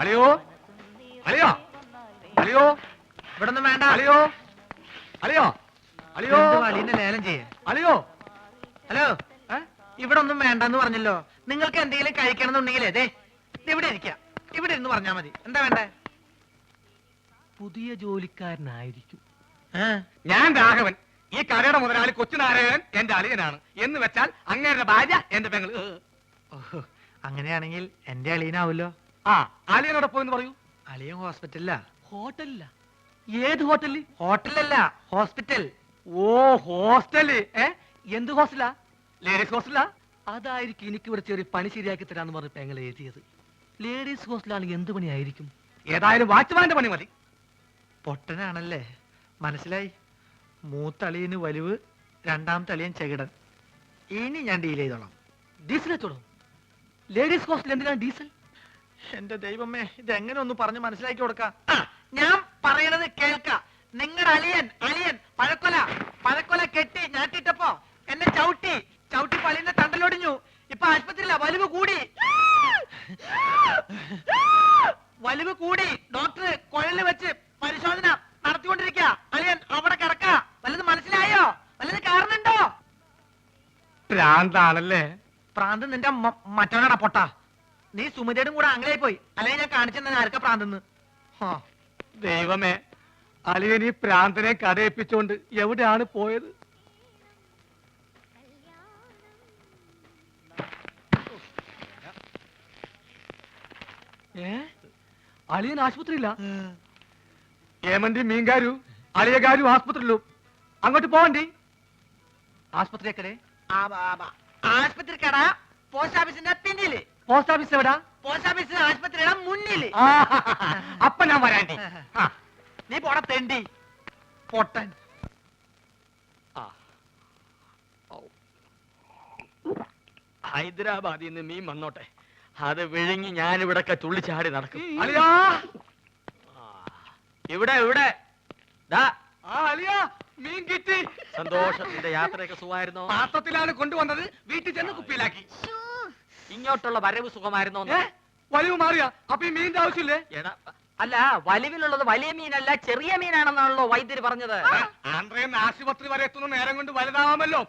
അളിയോ അളിയോ അളിയോ ഇവിടെ ഒന്നും വേണ്ട. അളിയോ അളിയോ അളിയോ അളിയന്റെ ലേലം ചെയ്യേ. അളിയോ ഹലോ, ഇവിടെ ഒന്നും വേണ്ടെന്ന് പറഞ്ഞല്ലോ. നിങ്ങൾക്ക് എന്തെങ്കിലും കഴിക്കണം എന്നുണ്ടെങ്കിൽ അതെ ഇവിടെ ഇരിക്കാം. ഇവിടെ ഇരുന്ന് പറഞ്ഞാ മതി. എന്താ വേണ്ടേ? പുതിയ ജോലിക്കാരനായിരിക്കും. ഞാൻ രാഘവൻ. ഈ കടയുടെ മുതലാളി കൊച്ചുനാരായണൻ എന്റെ അളിയനാണ്. എന്ന് വെച്ചാൽ അങ്ങേരുടെ ഭാര്യ എന്റെ പെങ്ങള്. അങ്ങനെയാണെങ്കിൽ എന്റെ അളിയനാവല്ലോ. ആ, അളിയനോടെ പോയെന്ന് പറയൂ. അളിയൻ ഹോസ്പിറ്റലിലാ. ഹോട്ടലില്ല? ഏത് ഹോട്ടലിൽ? ഹോട്ടലല്ല, ഹോസ്പിറ്റൽ. ഓ, ഹോസ്റ്റല്. എന്ത് ഹോസ്റ്റലാ? ലേഡീസ് ഹോസ്റ്റലാ? അതായിരിക്കും എനിക്ക് ഇവിടെ ചെറിയ പണി ശരിയാക്കി തരാന്ന് പറഞ്ഞ പെങ്ങളെ എഴുതിയത്. ലേഡീസ് ഹോസ്റ്റലാണെങ്കിൽ എന്ത് പണിയായിരിക്കും? ഏതായാലും വാച്ച്മാന്റെ പണി മതി. പൊട്ടനാണല്ലേ, മനസ്സിലായി. മൂത്തളിയന് വലിവ്, രണ്ടാമത്തെ അളിയൻ ചെകിടൻ. ഇനി ഞാൻ ഡീൽ ചെയ്തോളാം. ഡീസൽ വെച്ചോളൂ. ലേഡീസ് ഹോസ്റ്റൽ എന്തിനാണ് ഡീസൽ? എന്റെ ദൈവമേ, ഇതെങ്ങനെ ഒന്ന് പറഞ്ഞ് മനസ്സിലാക്കി കൊടുക്കാം. ഞാൻ പറയണത് കേൾക്ക. നിങ്ങളുടെ അളിയൻ പഴക്കൊല കെട്ടി ഞാട്ടിട്ടപ്പോ എന്നെ ചവിട്ടി പള്ളിന്റെ തണ്ടലൊടിഞ്ഞു. ഇപ്പൊ ആശുപത്രിയില്ല. വലിവ് കൂടി ഡോക്ടർ കുഴലിൽ വെച്ച് പരിശോധന നടത്തിക്കൊണ്ടിരിക്കുക. അളിയൻ അവിടെ കിടക്ക. വല്ലത് മനസ്സിലായോ? വല്ലത് കാരണുണ്ടോ? ഭ്രാന്താണല്ലേ? പ്രാന്ത് നിന്റെ മറ്റവനാടാ പൊട്ട. നീ സുമിതയുടെ കൂടെ ആംഗ്ലയായി പോയി. അല്ലെങ്കിൽ ഞാൻ കാണിച്ചെന്നെ ആർക്കാ പ്രാന്തെന്ന്. ദൈവമേ, അളിയൻ ഈ പ്രാന്തനെ കഥയിപ്പിച്ചോണ്ട് എവിടെയാണ് പോയത്? അളിയൻ ആശുപത്രിയില്ല? ഏമന്തി മീൻകാരു അളിയകാരു ആസ്പത്രിയിലും. അങ്ങോട്ട് പോവണ്ടി. ആസ്പത്രിക്കടെ? ആശുപത്രി കട പോസ്റ്റ് ഓഫീസിന്റെ പിന്നില്. പോസ്റ്റ് ഓഫീസ് എവിടാ? പോസ്റ്റ് ഓഫീസ് ആശുപത്രിയുടെ മുന്നില്. അപ്പൊ ഞാൻ വരാണ്ടി. നീ പോട തെണ്ടി പൊട്ടൻ. ഹൈദരാബാദിൽ നിന്ന് മീൻ വന്നോട്ടെ, അത് വിഴുങ്ങി ഞാനിവിടൊക്കെ തുള്ളിച്ചാടി നടക്കും. അളിയാ, ഇവിടെ ഇവിടെ അളിയാ, മീൻ കിട്ടി. സന്തോഷത്തിന്റെ യാത്രയൊക്കെ സുഖമായിരുന്നോ? പാത്രത്തിലാണ് കൊണ്ടുവന്നത്. വീട്ടിൽ ചെന്ന് കുപ്പിയിലാക്കി. ഇങ്ങോട്ടുള്ള വരവ് സുഖമായിരുന്നോ? വലിവ് മാറിയാ? അപ്പൊ ഈ മീനിന്റെ ആവശ്യമില്ലേ? അല്ല, വലിവിലുള്ളത് വലിയ മീനല്ല ചെറിയ മീനാണെന്നാണല്ലോ വൈദ്യര് പറഞ്ഞത്. ആന്ധ്രയിൽ ആശുപത്രി വരെ എത്തുന്ന നേരം കൊണ്ട് വലുതാവാമല്ലോ.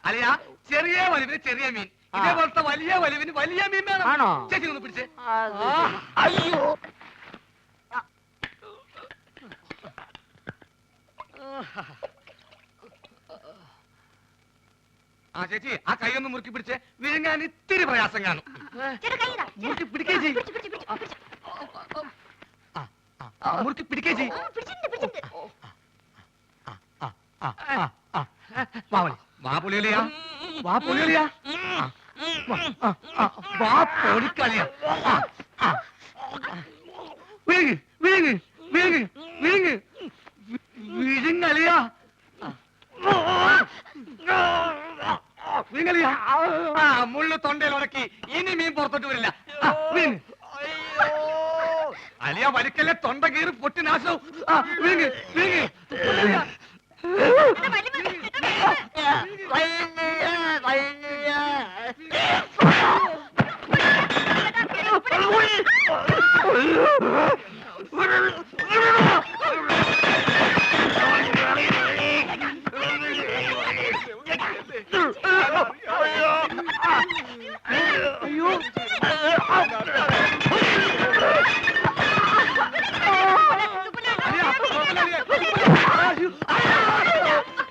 അളിയാ, ചെറിയ വലിവിന് ചെറിയ മീൻ, ഇതേപോലത്തെ വലിയ വലിവിന് വലിയ മീൻ വേണം. ആണോ? ചേച്ചി ഒന്ന് പിടിച്ചേ. അയ്യോ, ആ ചേച്ചി, ആ കൈ ഒന്ന് മുറുക്കി പിടിച്ചേ. വിഴുങ്ങാൻ ഇത്തിരി പ്രയാസം കാണും. മുറുക്കി പിടിക്കേ ചെയ്. മുറുക്കി പിടിക്കേ ചെയ്. വാ പൊളിയലിയാ, വാ പൊളിയലിയാ, വാ പൊളിക്കളിയാ. വിഴുങ്ങ് വിഴുങ്ങ് വിഴുങ്ങ് വിഴുങ്ങ് വിഴുങ്ങലിയാ, വിഴുങ്ങലിയാ. മുള്ളു തൊണ്ടയിൽ ഉടക്കി. ഇനി മീൻ പുറത്തോട്ട് വരില്ല. അലിയ വലിക്കല്ലേ, തൊണ്ട കീറി പൊട്ടി നാശവും. വിഴുങ്ങ് വിഴുങ്ങ്.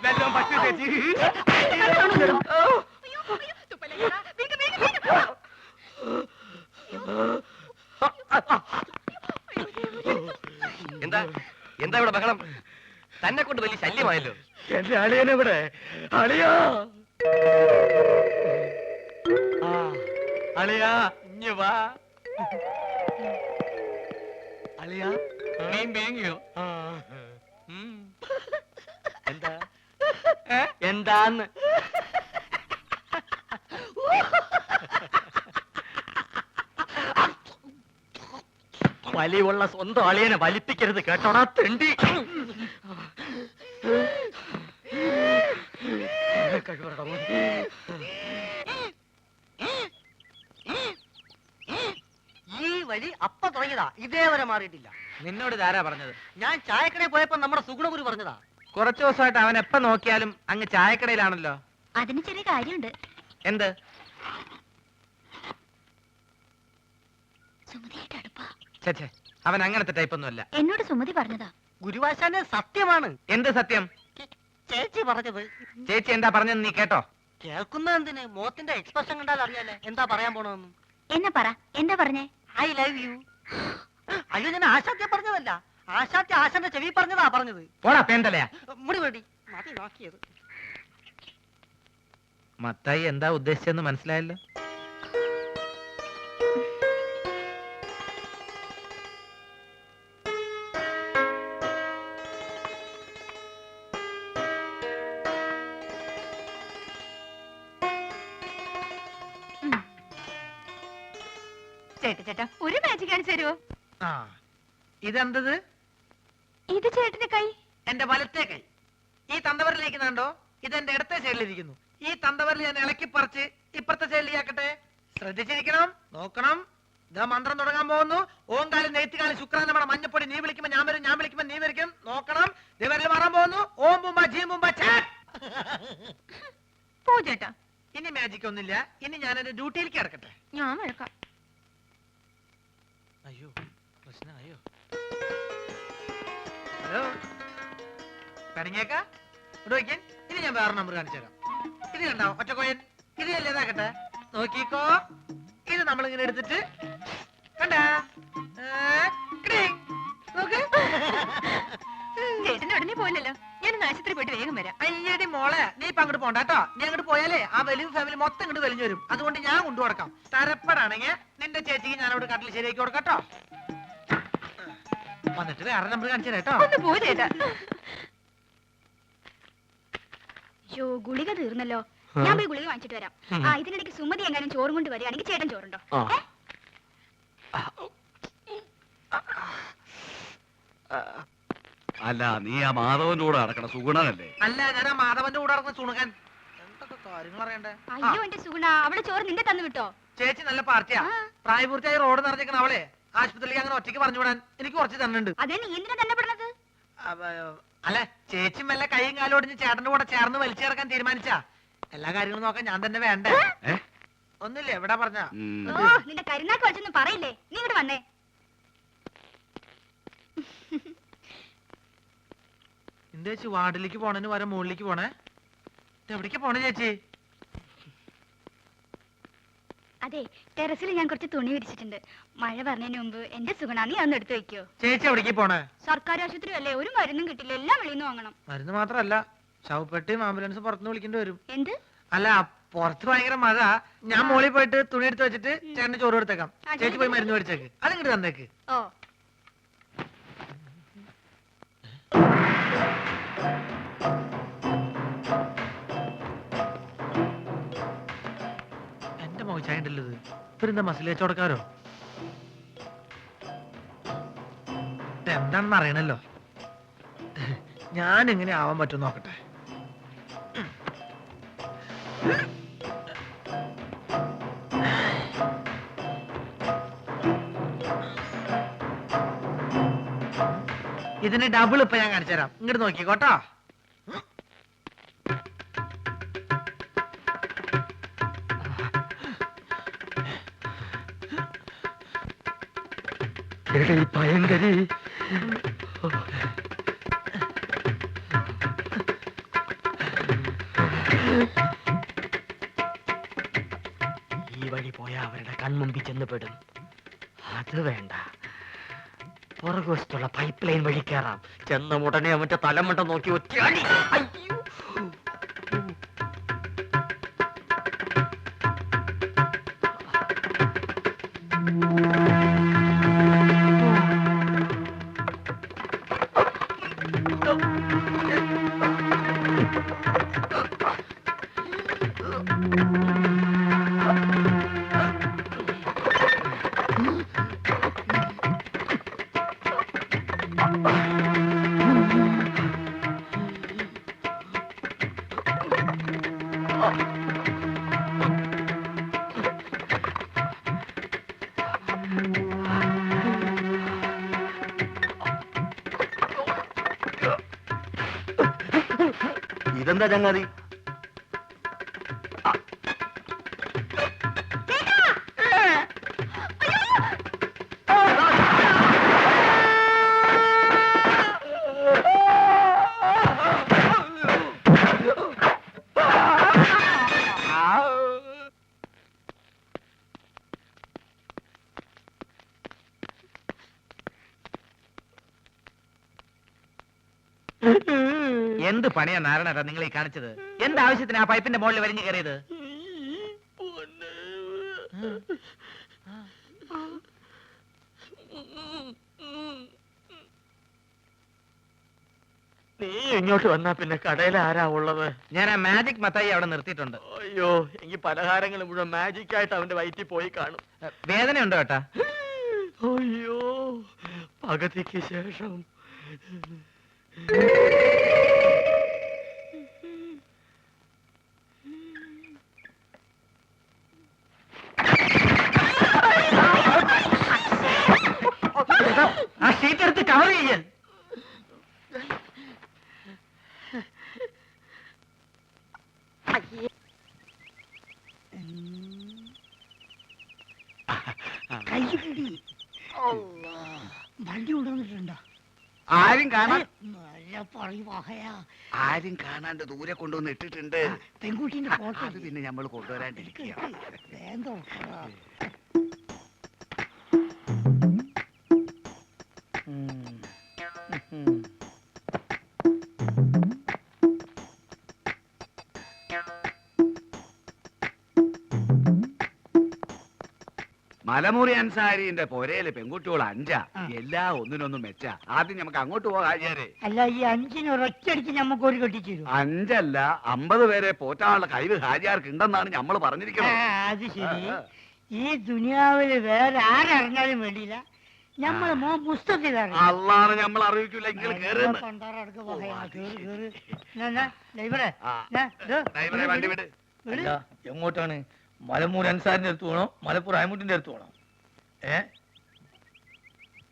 വെള്ളം പറ്റി ചേച്ചി. എന്താ എന്താ ഇവിടെ ബഹളം? തന്നെ കൊണ്ട് വലിയ ശല്യമായല്ലോ. എന്റെ അളിയനെവിടെ? അളിയാ, അളിയാ, ഇഞ്ഞ് വാ. അളിയാ, മീൻ വേങ്ങിയോ? എന്താ എന്താന്ന്? വലിവുള്ള സ്വന്തം അളിയനെ വലിപ്പിക്കരുത് കേട്ടോടാ തെണ്ടി. ഈ വഴി അപ്പ തുടങ്ങിയതാ, ഇതേവരെ മാറിയിട്ടില്ല. നിന്നോട് ഇതാരാ പറഞ്ഞത്? ഞാൻ ചായക്കടയിൽ പോയപ്പോ നമ്മുടെ സുഗുണഗുരു പറഞ്ഞതാ. കുറച്ചു ദിവസമായിട്ട് അവൻ എപ്പ നോക്കിയാലും അങ്ങ് ചായക്കടയിലാണല്ലോ. അതിന് ചെറിയ കാര്യമുണ്ട്. എന്ത്? സുമതിയായിട്ട് അടുപ്പാ. ഛേ, അവൻ അങ്ങനത്തെ ടൈപ്പ് ഒന്നുമല്ല. എന്നോട് സുമതി പറഞ്ഞതാ. ഗുരുവാശാന്റെ സത്യമാണ് എന്ത് സത്യം? ചേച്ചി പറഞ്ഞത്. ചേച്ചി എന്താ പറഞ്ഞെന്ന് നീ കേട്ടോ? കേൾക്കുന്ന എന്തിന്? മോത്തിന്റെ എക്സ്പ്രഷൻ കണ്ടാൽ അറിയാലേ എന്താ പറയാൻ പോണെന്ന്. എന്നെ പറ, എന്താ പറഞ്ഞേ? I love you. അയ്യോ, ഞാൻ ആശാത്യ പറഞ്ഞതല്ല, ആശാത്യ ആശാന്റെ ചെവി പറഞ്ഞതാ പറഞ്ഞത്. പോടാ പേന്തലയാ. മുടി വേണ്ടി മതി നോക്കിയത്. മത്തായി എന്താ ഉദ്ദേശിച്ചെന്ന് മനസ്സിലായല്ലോ. ചേട്ടാ ഒരു മാജിക് കാണിച്ചു തരുമോ? ആ, ഇതെന്തത്? ഇത് ചേട്ടന്റെ കൈ. എന്റെ വലത്തെ കൈ. ഈ തന്തവരിലേക്ക് കണ്ടോ? ഇതെന്റെ ഇടത്തെ സൈഡിലിരിക്കുന്നു. ഈ തന്തവരിൽ ഞാൻ ഇളക്കി പറിച്ച് ഇപ്പുറത്തെ സൈഡിലേക്കാക്കട്ടെ. ശ്രദ്ധിച്ചിരിക്കണം, നോക്കണം. ഇതാ മന്ത്രം തുടങ്ങാൻ പോകുന്നു. ഓങ്കാലം നെയ്ത്തുകാലം ശുക്രാൻ നമ്മുടെ മഞ്ഞപ്പൊടി. നീ വിളിക്കുമ്പോ ഞാൻ വരും, ഞാൻ വിളിക്കുമ്പോ നീ വരിക്കും. നോക്കണം. ദിവരിൽ മാറാൻ പോകുന്നു. ഓം ബുംബ ജീ ബുംബ ഛേ. പോ ചേട്ടാ. ഇനി മാജിക് ഒന്നുമില്ല. ഇനി ഞാൻ എന്റെ ഡ്യൂട്ടിയിലേക്ക് കിടക്കട്ടെ. ഞാൻ വഴക്കാം. അയ്യോ, പ്രശ്നമായോ? ഹലോ, പണിങ്ങേക്ക ഇവിടെ വയ്ക്കാൻ. ഇനി ഞാൻ വേറെ നമ്പർ കാണിച്ചു തരാം. ഇത് കണ്ടാവും ഒറ്റക്കോയൻ. ഇത് അല്ലേ ഇതാക്കട്ടെ, നോക്കിക്കോ. ഇത് നമ്മളിങ്ങനെ എടുത്തിട്ട് കണ്ടാ നോക്ക്. ചേട്ടന് ഉടനെ പോയില്ലല്ലോ. ഞാൻ ആശുപത്രി പോയിട്ട് വേഗം വരാം. അയ്യടി മോളെ, നീ ഇപ്പൊ അങ്ങോട്ട് പോണ്ട കേട്ടോ. നീ അങ്ങോട്ട് പോയാലേ ആ വലിയ ഫാമിലി മൊത്തം ഇങ്ങോട്ട് വലിഞ്ഞു വരും. അതുകൊണ്ട് ഞാൻ കൊണ്ടു കൊടുക്കാം. തരപ്പെടാണെങ്കിൽ നിന്റെ ചേച്ചിക്ക് ഞാൻ അവിടെ കട്ടിൽ ശരിയാക്കി കൊടുക്കട്ടോ. വന്നിട്ട് വേറെ നമ്പർ കാണിച്ചു തരാം കേട്ടോ. ഒന്ന് പോ ചേട്ടാ. യോ, ഗുളിക തീർന്നല്ലോ. ഞാൻ പോയി ഗുളിക വാങ്ങിച്ചിട്ട് വരാം. ആ, ഇതിനിടയ്ക്ക് സുമതി എങ്ങാനും ചോറും കൊണ്ട് വരികയാണെങ്കിൽ ചേട്ടൻ ചോറുണ്ടോ? അല്ല, നീ ആ മാധവന്റെ കൂടെ നടക്കണ സുഗുണനല്ലേ? അല്ല, ഞാൻ ആ മാധവന്റെ കൂടെ നടക്കുന്ന സുണുകൻ. എന്തൊക്കെ കാര്യങ്ങൾ അറിയണ്ടേ? അയ്യോ എന്റെ സുഗുണ, അവള് ചോറ് നിന്റെ തന്നു വിട്ടോ? ചേച്ചി നല്ല പാർട്ടിയാ. ആ. പ്രായപൂർത്തിയായി റോഡ് നിറഞ്ഞേക്കണ അവളെ ആശുപത്രിയിലേക്ക് അങ്ങനെ ഒറ്റയ്ക്ക് പറഞ്ഞു വിടാൻ എനിക്ക് കുറച്ച് തന്നുണ്ട്. അതേ, നീ എന്തിനാ തന്നെ പെടുന്നത്? അല്ല, ചേച്ചി മെല്ലെ കൈയും കാലും ഒടിഞ്ഞ് ചേട്ടന്റെ കൂടെ ചേർന്ന് വലിച്ചു ചേർക്കാൻ തീരുമാനിച്ചാ എല്ലാ കാര്യങ്ങളും നോക്കാൻ ഞാൻ തന്നെ വേണ്ടേ? ഏ? ഒന്നുമില്ല, എവിടെ പറഞ്ഞ ഓ, നിന്റെ കരുനാക്ക് വലിച്ചൊന്നും പറയില്ലേ. നീ ഇങ്ങോട്ട് വന്നേ. എന്താ ചേച്ചി വാർഡിലേക്ക് പോണേന് വരെ മുകളിലേക്ക് പോണേ? എവിടേക്ക് പോണേ ചേച്ചി? അതെ, ടെറസിൽ ഞാൻ കുറച്ച് തുണി വിരിച്ചിട്ടുണ്ട്. മഴ പറഞ്ഞതിന് മുമ്പ് എന്റെ സുഗുണ നീ അതൊന്ന് എടുത്തു വെക്കോ. ചേച്ചി എവിടേക്ക് പോണേ? സർക്കാർ ആശുപത്രി അല്ലേ, ഒരു മരുന്നും കിട്ടില്ല, എല്ലാം വെളിയിൽ നിന്ന് വാങ്ങണം. മരുന്ന് മാത്രല്ല, ശവപ്പെട്ടിയും ആംബുലൻസ് പുറത്തുനിന്ന് വിളിക്കേണ്ടി വരും. എന്ത്? അല്ല, പുറത്ത് ഭയങ്കര മഴ. ഞാൻ മോളിൽ പോയിട്ട് തുണി എടുത്ത് വെച്ചിട്ട് ചേട്ടന് ചോറ് എടുത്തേക്കാം. ചേച്ചി പോയി മരുന്ന് മേടിച്ചേക്ക്. അതിങ്ങോട്ട് തന്നേക്ക്. ഓ, എന്റെ മോശായിട്ടല്ലത്. ഇവരെന്താ മസിൽ കച്ചവടക്കാരോ? എന്താണെന്ന് അറിയണല്ലോ. ഞാൻ എങ്ങനെ ആവാൻ പറ്റും നോക്കട്ടെ. ഇതിന് ഡബിൾ ഇപ്പൊ ഞാൻ കാണിച്ചു തരാം. ഇങ്ങോട്ട് നോക്കിക്കോട്ടോ. ഭയങ്കരി ഈ വഴി പോയാ അവരുടെ കൺമുമ്പിൽ ചെന്ന് പെടും. അത് വേണ്ട, പുറകുവശത്തുള്ള പൈപ്പ് ലൈൻ വഴി കയറാം. ചെന്ന ഉടനെ അവന്റെ തലമുണ്ട നോക്കി ഒറ്റയാടി. അയ്യോ, എന്താ ചങ്ങാതി? എന്ത് പണിയാ നാരായണ നിങ്ങൾ ഈ കാണിച്ചത്? എന്താവശ്യത്തിന് ആ പൈപ്പിന്റെ മുകളിൽ വലിഞ്ഞു കയറിയത്? നീ ഇങ്ങോട്ട് വന്നാ പിന്നെ കടയിൽ ആരാ ഉള്ളത്? ഞാൻ ആ മാജിക് മത്തായി അവിടെ നിർത്തിയിട്ടുണ്ട്. അയ്യോ, എനിക്ക് പലഹാരങ്ങൾ മുഴുവൻ മാജിക് ആയിട്ട് അവന്റെ വയറ്റിൽ പോയി കാണും. വേദനയുണ്ടോ ഏട്ടാ? അയ്യോ, പകുതിക്ക് ശേഷം. ആ ഷീറ്റ് എടുത്ത് കവർ ചെയ്യാൻ. വണ്ടി കൊണ്ടുവന്നിട്ടുണ്ടോ? ആരും കാണാൻ ആരും കാണാണ്ട് ദൂരെ കൊണ്ടുവന്ന് ഇട്ടിട്ടുണ്ട്. പെൺകുട്ടീന്റെ ഫോട്ടോ അത് പിന്നെ നമ്മൾ കൊണ്ടുവരാണ്ടിരിക്കുക. മലമുറി അൻസാരിന്റെ പൊരയില് പെൺകുട്ടികൾ 5 എല്ലാ ഒന്നിനൊന്നും മെച്ച. ആദ്യം നമുക്ക് അങ്ങോട്ട് പോകാം ആചാരെ. അല്ല, ഈ 5 ഒരൊറ്റടിക്ക് നമുക്ക് ഒരു കെട്ടിച്ചു തരും. 5 അല്ല 50 പേരെ പോറ്റാനുള്ള കഴിവ് ഹാജിയാർക്ക് ഉണ്ടെന്നാണ് നമ്മൾ പറഞ്ഞിരിക്കുന്നത്. അത് ശരി. ഈ ദുനിയാവില് വേറെ ആരറിഞ്ഞാലും വേണ്ടിയില്ല, നമ്മളെ മോൻ പുസ്തകത്തിലാണ്. അള്ളാണ് നമ്മൾ അറിയിക്കില്ല. നിങ്ങൾ കേറുന്നു. വണ്ടി വിട്. എങ്ങോട്ടാണ്? മലമൂർ അൻസാരിന്റെ അടുത്ത് പോണോ മലപ്പുറം അയമുട്ടിന്റെ അടുത്ത് പോണോ?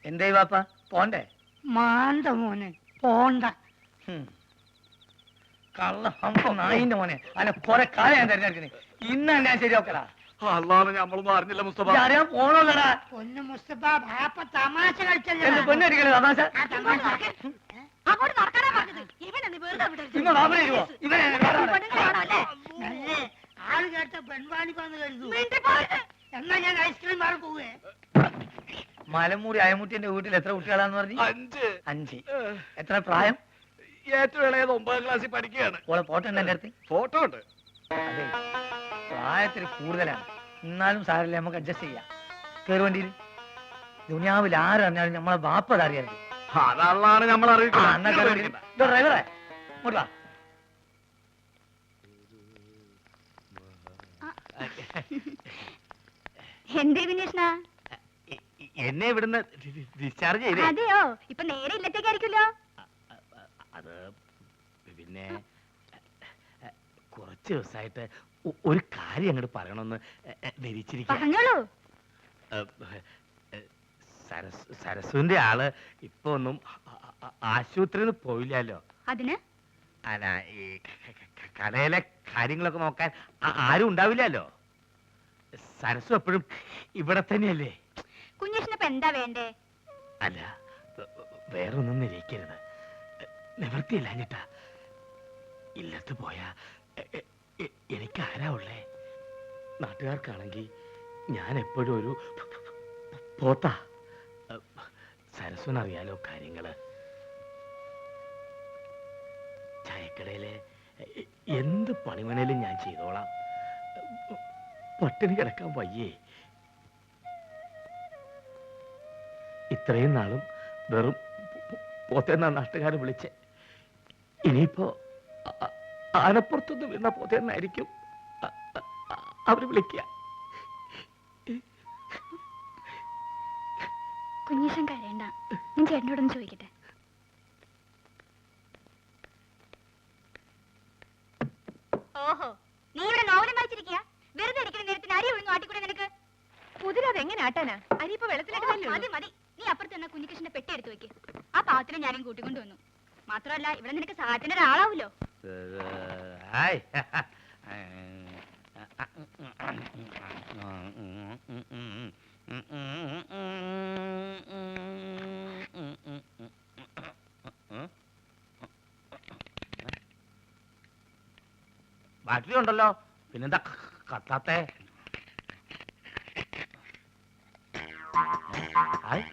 എന്തേ വാപ്പ പോണ്ടേ? മാണ്ട മോനെ പോണ്ട. കള്ള നായിന്റെ മോനെ അല്ല കൊറേ കാലം ഞാൻ തെരഞ്ഞെടുക്കുന്നേ. ഇന്ന് ഞാൻ ശരിയാക്കടാ. അള്ളാണ് നമ്മളൊന്നും അറിഞ്ഞില്ല മുസ്തഫ. പോണോല്ലടാ. പൊന്നു മുസ്തഫ, ബാപ്പ തമാശ കളിച്ചല്ലേ. എന്റെ പൊന്നടിക്കണേ തമാശ. അങ്ങോട്ട് നടക്കാനാ പറഞ്ഞത്. ഇവനെന്ന് വെറുതെ വിടരുത്. ഇങ്ങോട്ട് അവനെ ഇരുവോ? ഇവനെ പെണ്ണുങ്ങളാണോ അല്ലേ? നല്ലേ ആള് കേട്ട പെൺവാണിപ്പാന്ന് കരുതു. മിണ്ടി പോരുത്. എന്നാ ഞാൻ ഐസ്ക്രീം മാറി പോവേ. മലമൂരി അയമുട്ടിന്റെ വീട്ടിൽ എത്ര കുട്ടികളാന്ന് പറഞ്ഞു? 5. 5. എത്ര പ്രായം? ഏറ്റവും ഇളയത് 9ാം ക്ലാസ്സിൽ പഠിക്കുകയാണ്. ഓളെ ഫോട്ടോ ഉണ്ട് എന്റെ അടുത്ത്. ഫോട്ടോ ഉണ്ട്. അതെ, പ്രായത്തിൽ കൂടുതലാണ്. എന്നാലും സാരല്ലേ, നമുക്ക് അഡ്ജസ്റ്റ് ചെയ്യാം. കയറി വണ്ടിയിൽ. ദുനിയാവിൽ ആരറിഞ്ഞാലും നമ്മളെ ബാപ്പത് അറിയരുത്. അതള്ളാണ് നമ്മൾ അറിയിക്കുന്നത്. ഡ്രൈവറെ ഇങ്ങോട്ട് വാ. എന്തേ വിനീഷ്ണ? എന്നെ ഇവിടുന്ന് ഡിസ്ചാർജ് ചെയ്തേ. അതെയോ? ഇപ്പൊ നേരെ ഇല്ലത്തേക്കായിരിക്കുമല്ലോ. അത് പിന്നെ കുറച്ച് ദിവസമായിട്ട് ഒരു കാര്യം അങ്ങോട്ട് പറയണമെന്ന് ധരിച്ചിരിക്കുക. പറഞ്ഞോളൂ. സരസുവിന്റെ ആള് ഇപ്പൊ ഒന്നും ആശുപത്രിയിൽ നിന്ന് പോയില്ലല്ലോ. അതിന് അല്ല, ഈ കടയിലെ കാര്യങ്ങളൊക്കെ നോക്കാൻ ആരും ഉണ്ടാവില്ലല്ലോ. സരസു എപ്പോഴും ഇവിടെ തന്നെയല്ലേ. കുഞ്ഞേഷിനിപ്പോ എന്താ വേണ്ടേ? അല്ല, വേറൊന്നും നിരീക്കരുത്. നിവൃത്തിയില്ല ഞെട്ടാ. ഇല്ലത്ത് പോയാ എനിക്ക് ആരാ ഉള്ളേ? നാട്ടുകാർക്കാണെങ്കിൽ ഞാൻ എപ്പോഴും ഒരു പോത്താ. സരസ്വനറിയാലോ കാര്യങ്ങള്. ചായക്കടയില് എന്ത് പണിമണേലും ഞാൻ ചെയ്തോളാം. പട്ടിണി കിടക്കാൻ വയ്യേ. ഇത്രയും നാളും വെറും പോത്തേന്നാ നാട്ടുകാരെ വിളിച്ചേ. ഇനിയിപ്പോ ആനപ്പുറത്തൊന്ന് വീണ പോത്തേന്നായിരിക്കും അവര് വിളിക്കുക. കുഞ്ഞീഷൻ കരയണ്ട. ഞാൻ ചേട്ടനോടൊന്ന് ചോദിക്കട്ടെ. ഓഹോ, നീ ഇവിടെ നോവലും വായിച്ചിരിക്കുക? വെറുതെ ഇരിക്കുന്ന നേരത്തിന് അരി ഒഴിഞ്ഞു ആട്ടിക്കൂടെ നിനക്ക്? കുതിരത് എങ്ങനെ ആട്ടാനാ? അരി ഇപ്പൊ വെള്ളത്തിലിട്ട് മതി മതി. നീ അപ്പുറത്ത് തന്നെ കുഞ്ഞികൃഷ്ണന്റെ പെട്ടി എടുത്ത് വെക്ക്. ആ പാവത്തിനെ ഞാനും കൂട്ടിക്കൊണ്ടു വന്നു. മാത്രമല്ല ഇവിടെ നിനക്ക് സഹായത്തിന് ഒരാളാവൂലോ. ഹായ്. ബാറ്ററി ഉണ്ടല്ലോ, പിന്നെന്താ കത്താത്തെ? ഹായ്.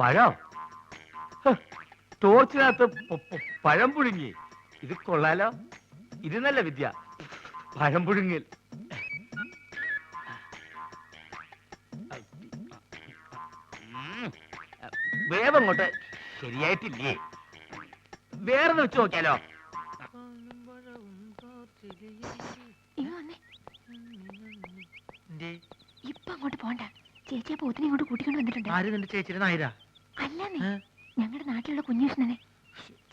പഴം, ടോർച്ചിനകത്ത് പഴം പുഴുങ്ങി. ഇത് കൊള്ളാലോ, ഇത് നല്ല വിദ്യ, പഴം പുഴുങ്ങൽ. വേവങ്ങോട്ട് ശരിയായിട്ടില്ലേ? വേറെ വെച്ച് നോക്കിയാലോ? ഇപ്പൊ അങ്ങോട്ട് പോണ്ട. ചേച്ചിയെ പോത്തിനെ ഇങ്ങോട്ട് കൂട്ടിക്കൊണ്ട് വന്നിട്ടുണ്ട്. ആര് നിന്റെ ചേച്ചിയുടെ നായരാ? അല്ലെന്നേ, ഞങ്ങളുടെ നാട്ടിലുള്ള കുഞ്ഞൂഷ്ണനെ.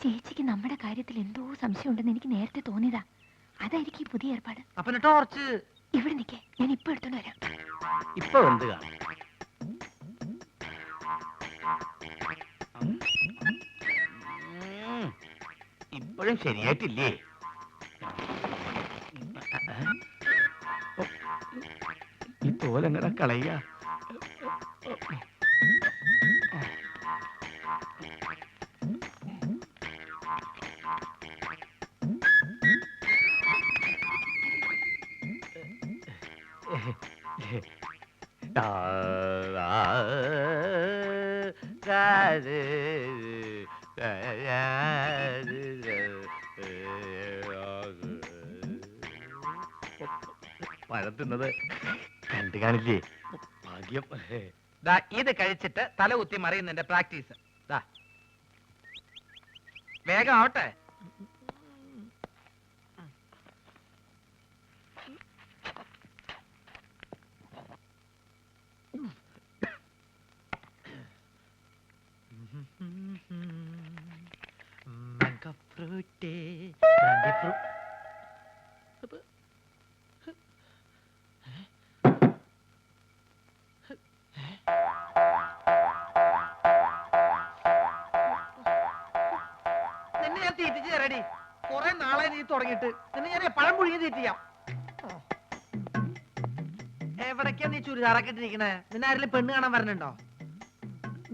ചേച്ചിക്ക് നമ്മുടെ കാര്യത്തിൽ എന്തോ സംശയം ഉണ്ടെന്ന് എനിക്ക് നേരത്തെ തോന്നിയതാ. അതായിരിക്കും ഈ പുതിയ ഏർപ്പാട്. അപ്പൊ ടോർച്ച് ഇവിടെ നിൽക്കേ, ഞാൻ ഇപ്പൊ എടുത്തോണ്ട് വരാം. ഇപ്പൊ എന്ത് കാണും? ഇപ്പോഴും ശരിയായിട്ടില്ലേ? ഈ തോലെങ്ങനെ കളയ? പഴം തിന്നത് കണ്ടു കാണില്ലേ? ഭാഗ്യം. ഇത് കഴിച്ചിട്ട് തല കുത്തി മറിയുന്നതിന്റെ പ്രാക്ടീസ്. വേഗം ആവട്ടെ. നിന്നെ ഞാൻ തീറ്റിച്ച് തരടി. കുറെ നാളെ നീ തുടങ്ങിയിട്ട്. നിന്നെ ഞാൻ പഴം പുഴുങ്ങി തീറ്റിയാം. എവിടേക്കാ നീ ചുരിദാറൊക്കെ ഇട്ടിരിക്കണേ? നിന്നെ ആരെങ്കിലും പെണ്ണ് കാണാൻ വരണുണ്ടോ?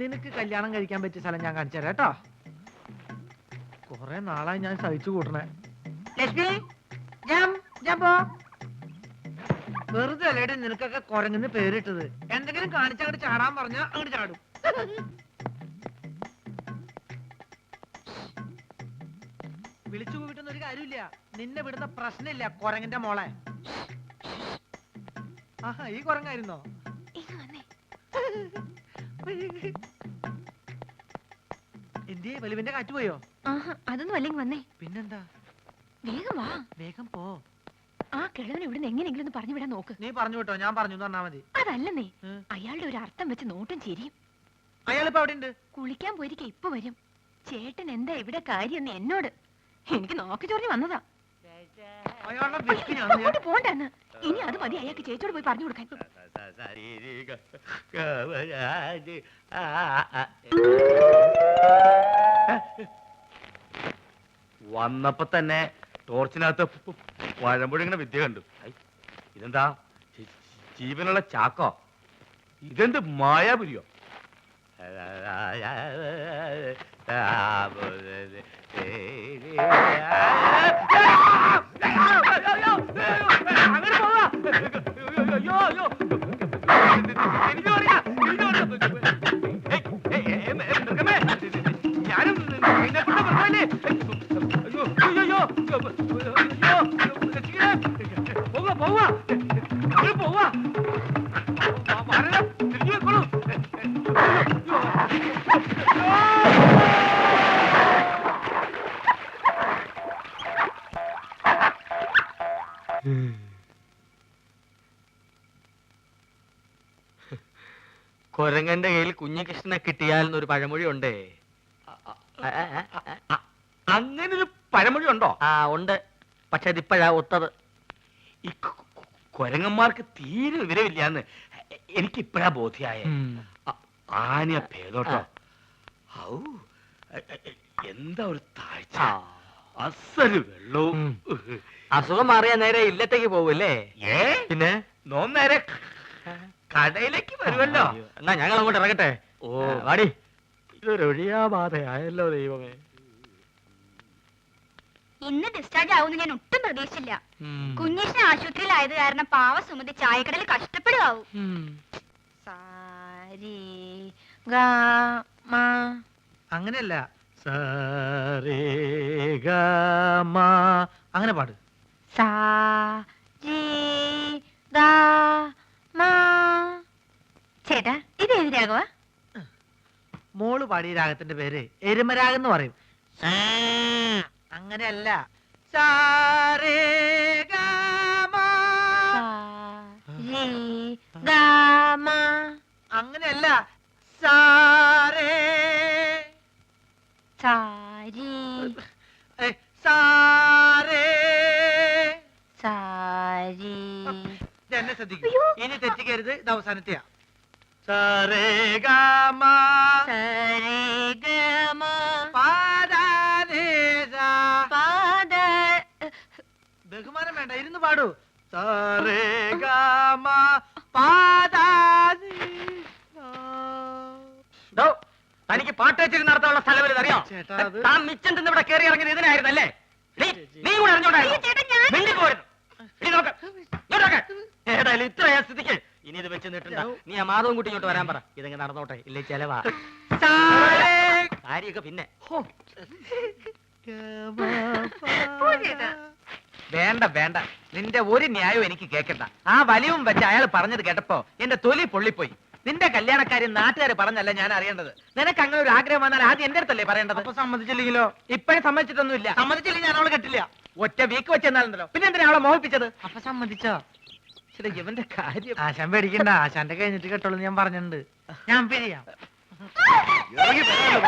നിനക്ക് കല്യാണം കഴിക്കാൻ പറ്റിയ സ്ഥലം ഞാൻ കാണിച്ചു തരാം കേട്ടോ. കുറെ നാളായി ഞാൻ സഹിച്ചു കൂട്ടണേ. ലക്ഷ്മി, ഞാൻ പോ. വെറുതെ അല്ലേടി നിനക്കൊക്കെ കുരങ്ങുന്ന പേരിട്ടത്. എന്തെങ്കിലും കാണിച്ചങ്ങോട്ട് ചാടാൻ പറഞ്ഞാ അങ്ങോട്ട് ചാടും. വിളിച്ചു പോയിട്ടൊന്നും ഒരു കാര്യമില്ല. നിന്നെ വിടുന്ന പ്രശ്നമില്ല കുരങ്ങന്റെ മോളെ. ആഹാ, ഈ കുരങ്ങായിരുന്നോ? എന്തേ വലിവിന്റെ കാറ്റ് പോയോ? അതൊന്നും അല്ലെങ്കിൽ വന്നേ. പിന്നെന്താ? വേഗം വാ. വേഗം പോ. ആ കിഴവൻ ഇവിടുന്ന് എങ്ങനെയെങ്കിലും ഒന്ന് പറഞ്ഞു വിടാൻ നോക്ക്. നീ പറഞ്ഞു വിട്ടോ, ഞാൻ പറഞ്ഞു പറഞ്ഞാ മതി. അതല്ലെന്നേ, അയാളുടെ ഒരു അർത്ഥം വെച്ച് നോട്ടും ചിരിയും. അയാളിപ്പോ അവിടെ ഉണ്ട്. കുളിക്കാൻ പോയിരിക്കെ ഇപ്പൊ വരും. ചേട്ടൻ എന്താ ഇവിടെ കാര്യം എന്നോട്. എനിക്ക് നോക്കി ചൊറിഞ്ഞു വന്നതാ. അയാളുടെ വെട്ടിനാണ് ഞാൻ. അങ്ങോട്ട് പോണ്ടെന്ന്. ഇനി അത് മതി അയാൾക്ക് ചേച്ചിയോട് പോയി പറഞ്ഞു കൊടുക്കാൻ. വന്നപ്പോ തന്നെ ടോർച്ചിനകത്ത് പഴമ്പുഴങ്ങണ വിദ്യ കണ്ടു. ഇതെന്താ ജീവനുള്ള ചാക്കോ? ഇതെന്ത് മായാപുരിയോ? ഞാനും കൊരങ്ങന്റെ കയ്യിൽ കുഞ്ഞികൃഷ്ണനെ കിട്ടിയാൽ എന്നൊരു പഴമൊഴി ഉണ്ടേ. അങ്ങനെ ഒരു പഴമൊഴി ഉണ്ടോ? ആ ഉണ്ട്, പക്ഷെ അതിപ്പോഴാ ഒത്തത്. ഈ കൊരങ്ങന്മാർക്ക് തീരെ വിവരമില്ലാന്ന് എനിക്കിപ്പോഴാ ബോധ്യായ. ആനയ ഭേദോട്ടോ. ഔ, എന്താ ഒരു താഴ്ച. അസല് വെള്ളവും. അസുഖം മാറിയ നേരെ ഇല്ലത്തേക്ക് പോവല്ലേ? ഏ പിന്നെ നോം നേരെ കടയിലേക്ക് വരുമല്ലോ. എന്നാ ഞങ്ങൾ അങ്ങോട്ട് ഇറങ്ങട്ടെ. ഓ വാടി, ഇതൊരു ഒഴിയാബാധയായല്ലോ ദൈവമേ. ഇന്ന് ഡിസ്ചാർജ് ആവുമെന്ന് ഞാൻ ഒട്ടും പ്രതീക്ഷിച്ചില്ല. കുഞ്ഞീഷിന് ആശുപത്രിയിലായത് കാരണം പാവ സുമതി ചായക്കടയിൽ കഷ്ടപ്പെടുവാവും. അങ്ങനെയല്ല, അങ്ങനെ പാട്. ചേട്ടാ ഇത് ഏത് രാഘവ? മോള് പാടിയ രാഗത്തിന്റെ പേര് എരുമരാഗം എന്ന് പറയും. അങ്ങനെയല്ല, അങ്ങനെയല്ല, സാരേ സാരി സാരേ. സാരി എന്നെ ശ്രദ്ധിക്കൂ, ഇനി തെറ്റിക്കരുത്. ഇത് അവസാനത്തെയാ. സാരേ ഗാമ സരിഗമ പാദാനീസ. പാദ ബഹുമാനം വേണ്ട, ഇരുന്ന് പാടൂ. സാരേ ഗാമ പാദാനീസ. തനിക്ക് പാട്ട് വെച്ചിരുന്ന് നടത്താനുള്ള സ്ഥലം അറിയാം. ചേട്ടാ, അത് താൻ മിച്ചം തിന്ന് ഇവിടെ കയറി ഇറങ്ങിയത് ഇതിനായിരുന്നല്ലേ? നീ കൂടെ അറിഞ്ഞോണ്ടായിരുന്നു. ഏതായാലും ഇത്രയാ സ്ഥിതിക്ക് ഇനി ഇത് വെച്ച് നീട്ടണ്ട. നീ ആ മാധവൻ കുട്ടി ഇങ്ങോട്ട് വരാൻ പറ. ഇതെങ്ങനെ നടന്നോട്ടെ, ഇല്ലേ ചെലവാ. കാര്യമൊക്കെ പിന്നെ. വേണ്ട വേണ്ട, നിന്റെ ഒരു ന്യായവും എനിക്ക് കേൾക്കണ്ട. ആ വലിവും വെച്ച് അയാൾ പറഞ്ഞത് കേട്ടപ്പോ എന്റെ തൊലി പൊള്ളിപ്പോയി. നിന്റെ കല്യാണക്കാര്യം നാട്ടുകാർ പറഞ്ഞല്ല ഞാൻ അറിയേണ്ടത്. നിനക്ക് അങ്ങനെ ഒരു ആഗ്രഹം വന്നാൽ ആദ്യം എന്റെ അടുത്തല്ലേ പറയേണ്ടത്? അപ്പൊ സമ്മതിച്ചില്ലെങ്കിലോ? ഇപ്പോഴും സമ്മതിച്ചിട്ടൊന്നുമില്ല. സമ്മതിച്ചില്ലെങ്കിൽ ഞാൻ അവളെ കെട്ടില്ല. ഒറ്റ വീക്ക് വെച്ചെന്നാലുണ്ടല്ലോ, പിന്നെ എന്തിനാ അവളെ മോഹിപ്പിച്ചത്? അപ്പൊ സമ്മതിച്ചോ? ശരി, ഇവന്റെ കാര്യം. ആശാൻ പേടിക്കണ്ട, ആശാന്റെ കഴിഞ്ഞിട്ട് കേട്ടോളൂ. ഞാൻ പറഞ്ഞിട്ടുണ്ട്, ഞാൻ പിരിയാം. ഇറങ്ങി വരാമല്ലോ.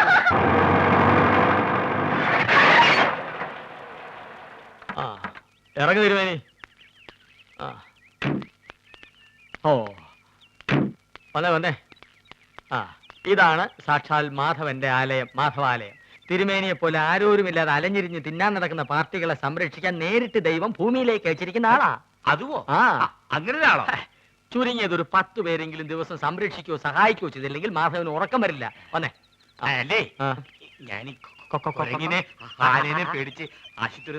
ഇറങ്ങി തിരുമേനി. ഓ വന്നേ വന്നേ. ഇതാണ് സാക്ഷാൽ മാധവന്റെ ആലയം, മാധവാലയം. തിരുമേനിയെ പോലെ ആരോരുമില്ലാതെ അലഞ്ഞിരിഞ്ഞ് തിന്നാൻ നടക്കുന്ന പാർട്ടികളെ സംരക്ഷിക്കാൻ നേരിട്ട് ദൈവം ഭൂമിയിലേക്ക് അയച്ചിരിക്കുന്ന ആളാ. അതുവോ? ആ അങ്ങനെ ഒരാളോ? ചുരുങ്ങിയത് ഒരു 10 പേരെങ്കിലും ദിവസം സംരക്ഷിക്കുകയോ സഹായിക്കുകയോ ചെയ്തില്ലെങ്കിൽ മാധവന് ഉറക്കം വരില്ല. വന്നേ. അല്ലേ, ആ. ഞാൻ കുരങ്ങിനെ ആനേനെ പേടിച്ച് ആശുപത്രി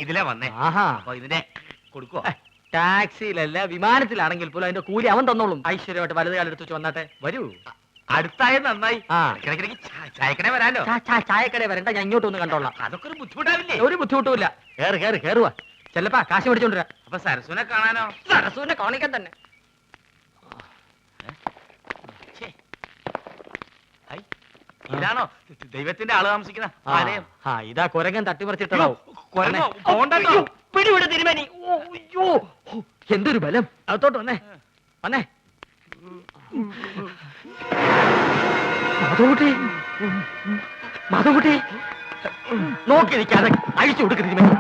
ഇതിലെ വന്നേ. ആഹാ. അപ്പൊ ഇതിനെ കൊടുക്കോ? ടാക്സിയിലല്ല വിമാനത്തിലാണെങ്കിൽ പോലും അതിന്റെ കൂലി അവൻ തന്നോളും. ഐശ്വര്യമായിട്ട് വലത് കാലെടുത്ത് വെച്ച് വന്നാട്ടെ. വരൂ. അടുത്തായ നന്നായി. ആ. ഇടയ്ക്കിടയ്ക്ക് ചായക്കട വരാലോ. ചായക്കടയിൽ വരണ്ട, ഞാൻ ഇങ്ങോട്ട് ഒന്ന് കണ്ടോളാം. അതൊക്കെ ഒരു ബുദ്ധിമുട്ടാവില്ലേ? ഒരു ബുദ്ധിമുട്ടുമില്ല. കേറുവാ. ചെല്ലപ്പാ കാശ് മേടിച്ചോണ്ടിരാ. അപ്പൊ സരസുനെ കാണാനോ? സരസുവിനെ കാണിക്കാൻ തന്നെ. ഛേ. ഐ, ഇതാണോ ദൈവത്തിന്റെ ആള് താമസിക്കുന്ന ആലയം? ഇതാ കുരങ്ങൻ തട്ടിമറിച്ചിട്ടുണ്ടാവും. കുരങ്ങോ? പോണ്ടല്ലോ. പിടിവിട് തിരുമേനി. അയ്യോ, എന്തൊരു ബലം. അകത്തോട്ട് വന്നേ വന്നേ. മാധവൻകുട്ടി നോക്കി നിൽക്കാതെ അഴിച്ചു കൊടുക്ക് തിരുമേനി.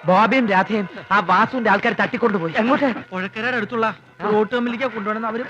ബോബിയും രാധയും ആ വാസുവിന്റെ ആൾക്കാർ തട്ടിക്കൊണ്ടുപോയി. എങ്ങോട്ട്? പുഴക്കരയുടെ അടുത്തുള്ള റോട്ട് കമ്മിലേക്ക് കൊണ്ടുപോകണമെന്ന് അവര്